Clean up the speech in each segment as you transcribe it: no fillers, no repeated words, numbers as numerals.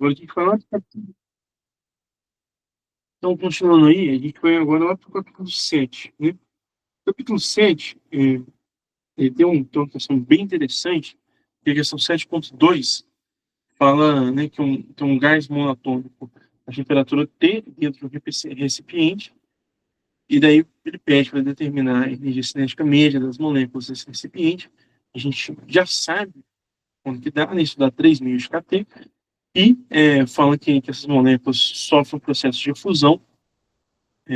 Agora a gente vai lá. Então, continuando aí, a gente vai agora lá para o capítulo 7, né? O capítulo 7 ele tem uma questão bem interessante, que é a questão 7.2 fala, né, que um gás monatônico a temperatura T dentro do recipiente, e daí ele pede para determinar a energia cinética média das moléculas desse recipiente. A gente já sabe quanto que dá, né? Isso dá 3.000 de kT, e fala que essas moléculas sofrem um processo de fusão, é,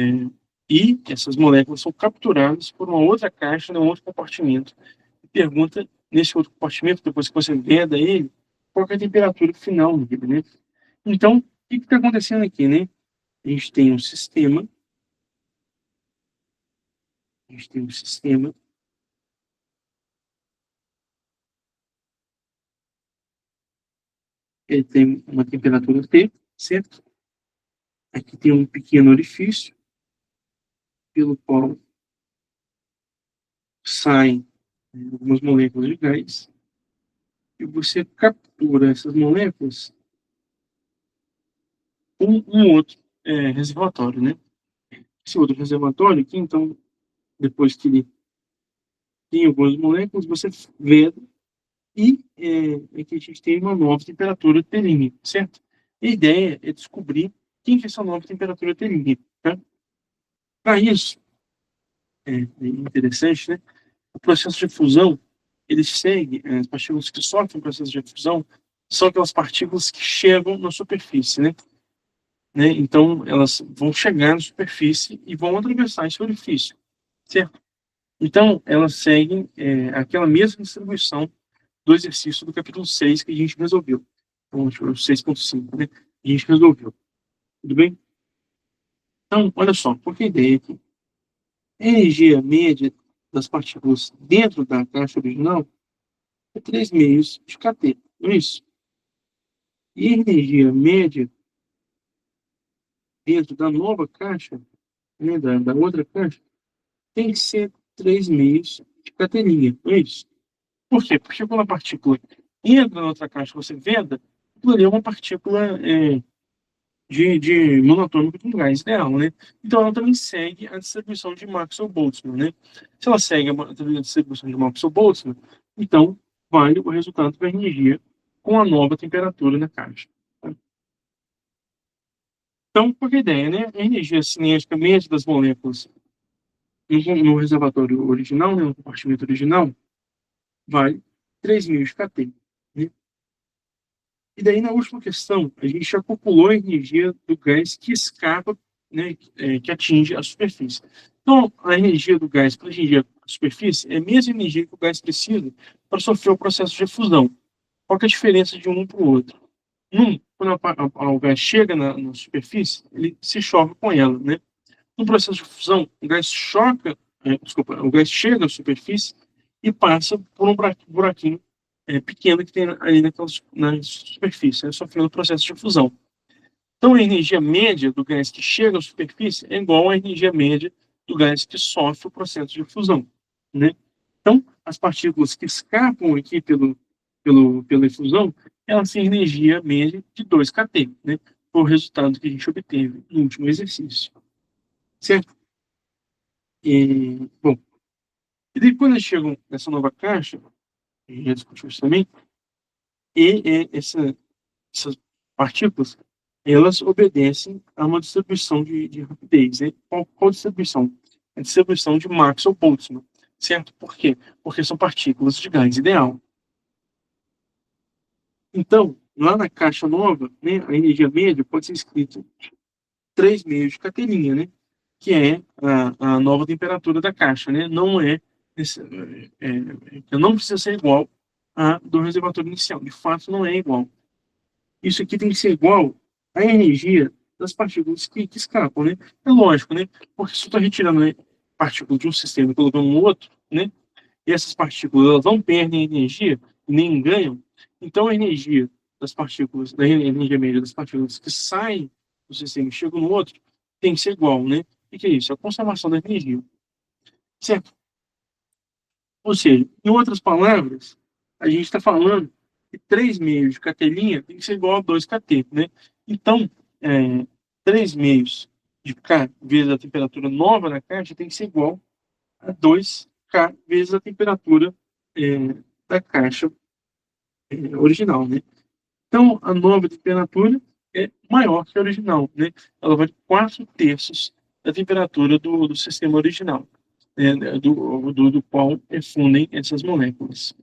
e essas moléculas são capturadas por uma outra caixa, num outro compartimento. E pergunta, nesse outro compartimento, depois que você veda ele, qual que é a temperatura final dele, né? Então, o que está acontecendo aqui, né? A gente tem um sistema, a gente tem um sistema, ele tem uma temperatura T, certo? Aqui tem um pequeno orifício, pelo qual saem algumas moléculas de gás, e você captura essas moléculas com um outro reservatório, né? Esse outro reservatório aqui, então, depois que ele tem algumas moléculas, você veda e aqui a gente tem uma nova temperatura T', certo? A ideia é descobrir quem que é essa nova temperatura T', tá? Para isso, é interessante, né? O processo de fusão, ele segue, as partículas que sofrem o processo de fusão são aquelas partículas que chegam na superfície, né? Então, elas vão chegar na superfície e vão atravessar esse orifício, certo? Então, elas seguem aquela mesma distribuição do exercício do capítulo 6 que a gente resolveu. Então, o 6.5, né? A gente resolveu. Tudo bem? Então, olha só, qual que é a ideia aqui? A energia média das partículas dentro da caixa original é 3 meios de kT, não é isso? E a energia média dentro da nova caixa, né, da outra caixa, tem que ser 3 meios de kT, não é isso? Por quê? Porque quando a partícula entra na outra caixa, você veda, aquilo ali é uma partícula de monatônico de um gás ideal, né? Então ela também segue a distribuição de Maxwell-Boltzmann, né? Se ela segue a distribuição de Maxwell-Boltzmann, então vale o resultado da energia com a nova temperatura na caixa. Tá? Então, qual é a ideia, né? A energia cinética média das moléculas no reservatório original, né, no compartimento original, vale 3.000 de kT. Né? E daí, na última questão, a gente já calculou a energia do gás que escapa, né, que atinge a superfície. Então, a energia do gás para atingir a superfície é a mesma energia que o gás precisa para sofrer o processo de fusão. Qual que é a diferença de um para o outro? Quando o gás chega na superfície, ele se choca com ela, né? No processo de fusão, o gás o gás chega à superfície e passa por um buraquinho pequeno que tem ali na superfície, né, sofrendo o processo de fusão. Então, a energia média do gás que chega à superfície é igual à energia média do gás que sofre o processo de fusão, né? Então, as partículas que escapam aqui pela efusão, elas têm energia média de 2 kT, né? Foi o resultado que a gente obteve no último exercício, certo? Bom, e daí quando eles chegam nessa nova caixa, a gente já discutiu isso também, essas partículas, elas obedecem a uma distribuição de rapidez. Né? Qual distribuição? A distribuição de Maxwell-Boltzmann, certo? Por quê? Porque são partículas de gás ideal. Então, lá na caixa nova, né, a energia média pode ser escrita 3 meios de cateninha, né? Que é a nova temperatura da caixa, né? Não precisa ser igual à do reservatório inicial. De fato, não é igual. Isso aqui tem que ser igual à energia das partículas que escapam, né? É lógico, né? Porque se eu estou retirando, né, partículas de um sistema e colocando no outro, né? E essas partículas elas não perdem energia, nem ganham. Então a energia das partículas, da energia média das partículas que saem do sistema e chegam no outro, tem que ser igual, né? O que é isso? É a conservação da energia. Certo? Ou seja, em outras palavras, a gente está falando E 3 meios de catelinha tem que ser igual a 2 kt, né? Então, 3 meios de K vezes a temperatura nova na caixa tem que ser igual a 2K vezes a temperatura da caixa original, né? Então, a nova temperatura é maior que a original, né? Ela vai de 4/3 da temperatura do sistema original, né? do qual fundem essas moléculas.